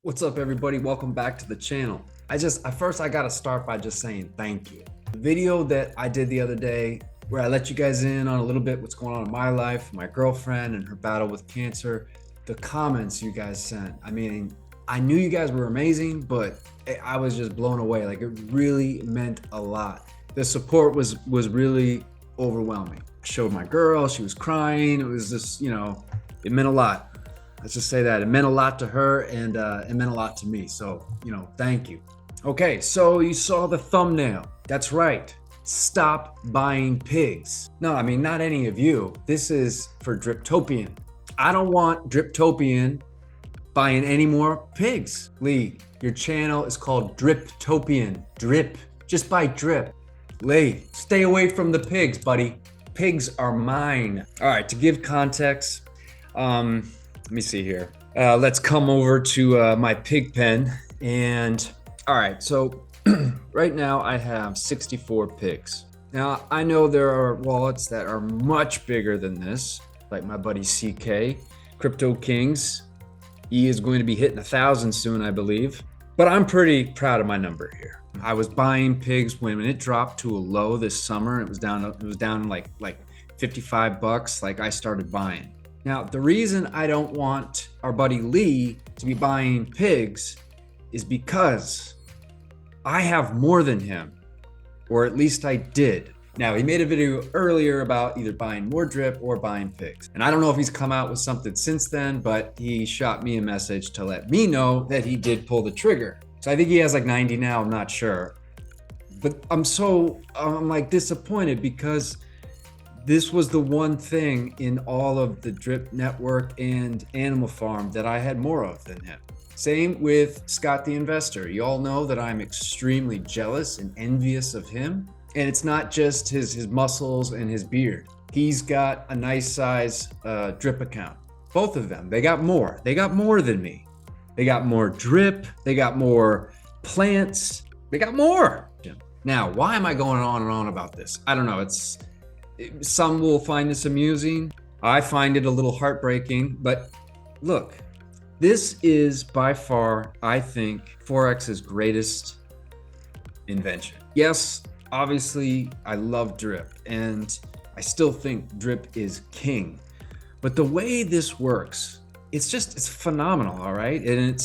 What's up, everybody? Welcome back to the channel. First I gotta start by just saying thank you. The video that I did the other day where I let you guys in on a little bit what's going on in my life, my girlfriend and her battle with cancer, the comments you guys sent. I mean, I knew you guys were amazing, but I was just blown away. Like, it really meant a lot. The support was really overwhelming. I showed my girl, she was crying. It was just, it meant a lot. Let's just say that it meant a lot to her, and it meant a lot to me. So, thank you. Okay, so you saw the thumbnail. That's right. Stop buying pigs. No, I mean, not any of you. This is for Driptopian. I don't want Driptopian buying any more pigs. Lee, your channel is called Driptopian. Drip. Just buy drip. Lee, stay away from the pigs, buddy. Pigs are mine. All right, to give context, let me see here. Let's come over to my pig pen. And all right, so right now I have 64 pigs. Now, I know there are wallets that are much bigger than this, like my buddy CK, Crypto Kings. He is going to be hitting 1,000 soon, I believe. But I'm pretty proud of my number here. I was buying pigs when it dropped to a low this summer. It was down like 55 bucks. Like, I started buying. Now, the reason I don't want our buddy Lee to be buying pigs is because I have more than him, or at least I did. Now, he made a video earlier about either buying more drip or buying pigs. And I don't know if he's come out with something since then, but he shot me a message to let me know that he did pull the trigger. So I think he has like 90 now, I'm not sure. But I'm like disappointed because this was the one thing in all of the Drip Network and Animal Farm that I had more of than him. Same with Scott the Investor. You all know that I'm extremely jealous and envious of him. And it's not just his muscles and his beard. He's got a nice size drip account. Both of them, they got more. They got more than me. They got more drip. They got more plants. They got more. Now, why am I going on and on about this? I don't know. Some will find this amusing. I find it a little heartbreaking, but look, this is by far, I think, Forex's greatest invention. Yes, obviously, I love drip, and I still think drip is king. But the way this works, it's phenomenal, all right? And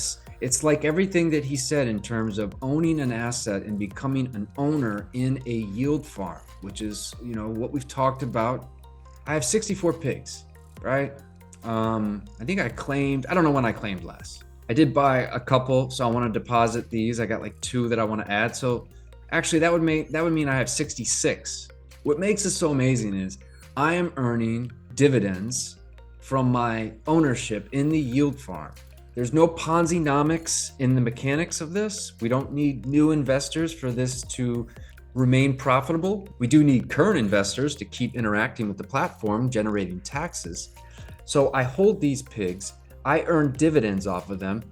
it's like everything that he said in terms of owning an asset and becoming an owner in a yield farm, which is, what we've talked about. I have 64 pigs, right? I think I don't know when I claimed last. I did buy a couple, so I want to deposit these. I got like 2 that I want to add. So actually that would mean I have 66. What makes it so amazing is I am earning dividends from my ownership in the yield farm. There's no Ponzi-nomics in the mechanics of this. We don't need new investors for this to remain profitable. We do need current investors to keep interacting with the platform, generating taxes. So I hold these pigs, I earn dividends off of them.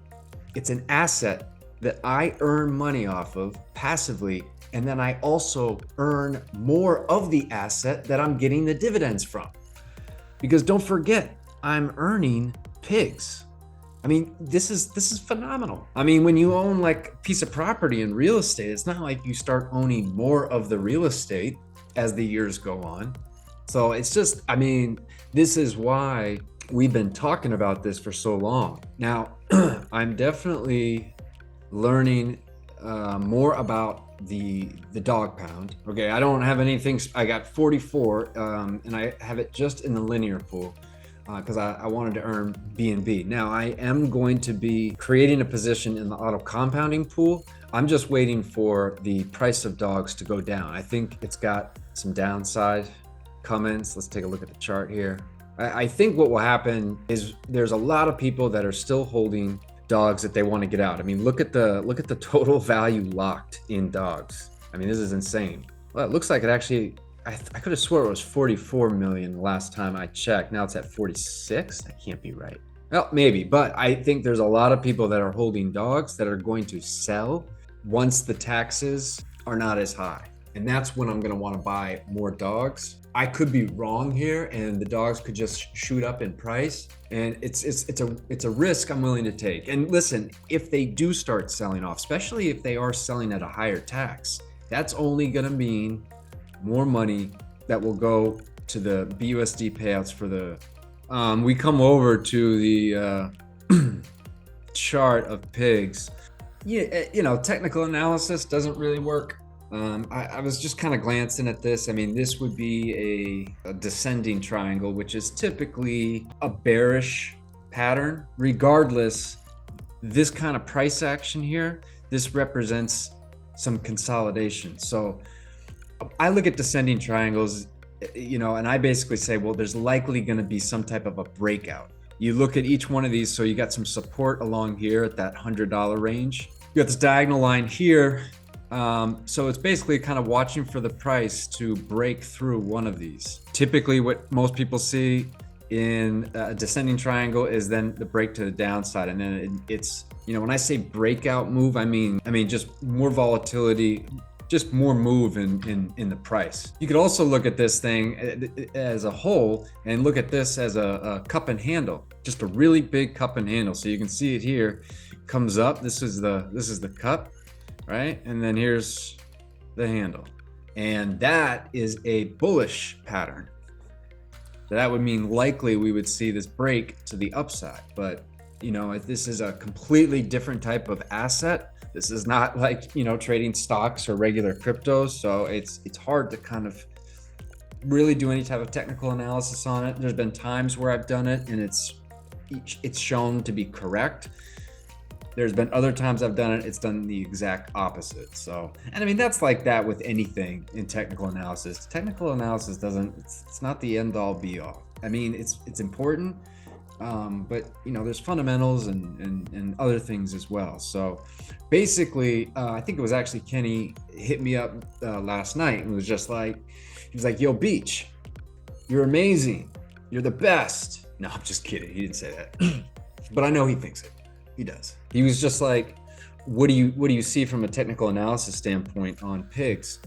It's an asset that I earn money off of passively, and then I also earn more of the asset that I'm getting the dividends from. Because don't forget, I'm earning pigs. I mean, this is phenomenal. I mean, when you own like a piece of property in real estate, it's not like you start owning more of the real estate as the years go on. So it's just, this is why we've been talking about this for so long. Now, I'm definitely learning more about the dog pound. Okay, I don't have anything, I got 44 and I have it just in the linear pool. Because I wanted to earn BNB. Now, I am going to be creating a position in the auto compounding pool. I'm just waiting for the price of dogs to go down. I think it's got some downside comments. Let's take a look at the chart here. I think what will happen is there's a lot of people that are still holding dogs that they want to get out. I mean, look at the total value locked in dogs. I mean, this is insane. Well, it looks like it actually, I could have swore it was 44 million the last time I checked. Now it's at 46. That can't be right. Well, maybe, but I think there's a lot of people that are holding dogs that are going to sell once the taxes are not as high. And that's when I'm going to want to buy more dogs. I could be wrong here, and the dogs could just shoot up in price. And it's a risk I'm willing to take. And listen, if they do start selling off, especially if they are selling at a higher tax, that's only going to mean more money that will go to the BUSD payouts for the. We come over to the chart of pigs. Yeah, you know, technical analysis doesn't really work. I was just kind of glancing at this. I mean, this would be a descending triangle, which is typically a bearish pattern. Regardless, this kind of price action here, this represents some consolidation. So I look at descending triangles, you know, and I basically say, well, there's likely going to be some type of a breakout. You look at each one of these, so you got some support along here at that $100 range. You got this diagonal line here. So it's basically kind of watching for the price to break through one of these. Typically what most people see in a descending triangle is then the break to the downside. And then it's, you know, when I say breakout move, I mean just more volatility, just more move in the price. You could also look at this thing as a whole and look at this as a cup and handle, just a really big cup and handle. So you can see it here, comes up. This is the cup. Right? And then here's the handle. And that is a bullish pattern. So that would mean likely we would see this break to the upside. But, you know, if this is a completely different type of asset, this is not like, you know, trading stocks or regular cryptos. So it's hard to kind of really do any type of technical analysis on it. There's been times where I've done it and it's shown to be correct. There's been other times I've done it, it's done the exact opposite. So, and I mean, that's like that with anything in technical analysis. Technical analysis it's not the end all be all. I mean, it's important, but you know, there's fundamentals and other things as well. So basically, I think it was actually Kenny hit me up last night and was just like, he was like, yo, Beach, you're amazing. You're the best. No, I'm just kidding. He didn't say that, but I know he thinks it. He does. He was just like, what do you see from a technical analysis standpoint on pigs?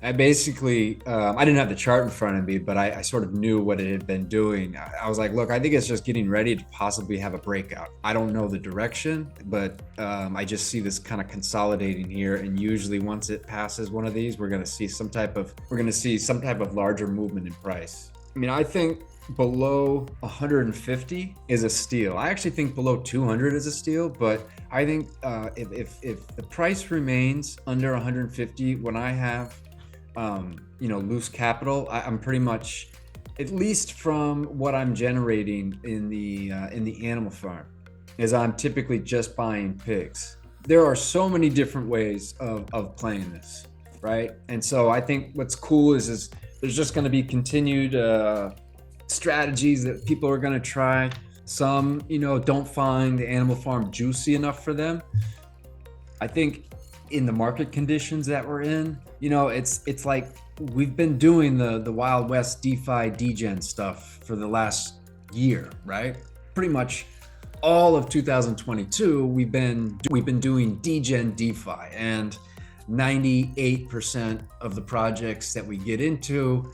I basically, I didn't have the chart in front of me, but I sort of knew what it had been doing. I was like, look, I think it's just getting ready to possibly have a breakout. I don't know the direction, but I just see this kind of consolidating here. And usually once it passes one of these, we're going to see some type of larger movement in price. I mean, I think below 150 is a steal. I actually think below 200 is a steal, but I think if the price remains under 150, when I have you know, loose capital, I'm pretty much, at least from what I'm generating in the animal farm, is I'm typically just buying pigs. There are so many different ways of playing this, right? And so I think what's cool is there's just going to be continued strategies that people are going to try. Some, you know, don't find the animal farm juicy enough for them. I think in the market conditions that we're in, you know, it's like we've been doing the Wild West DeFi degen stuff for the last year, right? Pretty much all of 2022, we've been doing degen DeFi, and 98% of the projects that we get into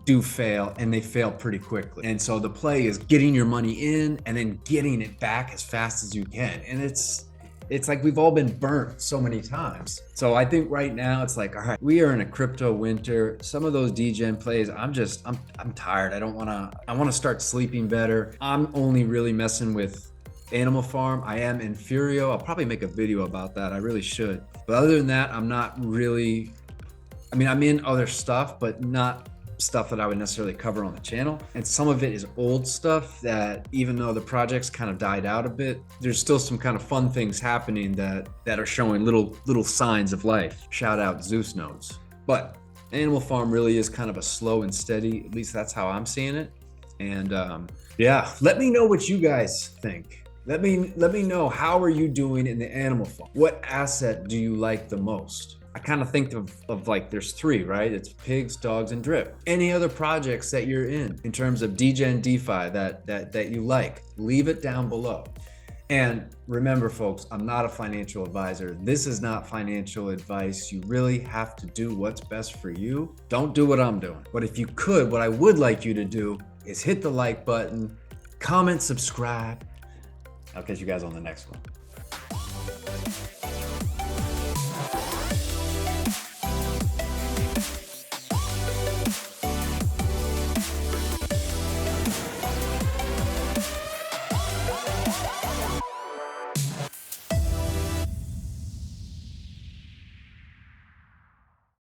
do fail, and they fail pretty quickly. And so the play is getting your money in and then getting it back as fast as you can. And it's like we've all been burnt so many times. So I think right now it's like, all right, we are in a crypto winter. Some of those degen plays, I'm tired. I want to start sleeping better. I'm only really messing with Animal Farm. I am in Furio. I'll probably make a video about that. I really should. But other than that, I'm not really, I mean, I'm in other stuff, but not stuff that I would necessarily cover on the channel. And some of it is old stuff that, even though the project's kind of died out a bit, there's still some kind of fun things happening that are showing little signs of life. Shout out Zeus nodes. But Animal Farm really is kind of a slow and steady, at least that's how I'm seeing it. And yeah, let me know what you guys think. Let me know, how are you doing in the Animal Farm? What asset do you like the most? I kind of think of like, there's three, right? It's pigs, dogs, and drip. Any other projects that you're in terms of degen DeFi that you like, leave it down below. And remember, folks, I'm not a financial advisor. This is not financial advice. You really have to do what's best for you. Don't do what I'm doing. But if you could, what I would like you to do is hit the like button, comment, subscribe. I'll catch you guys on the next one.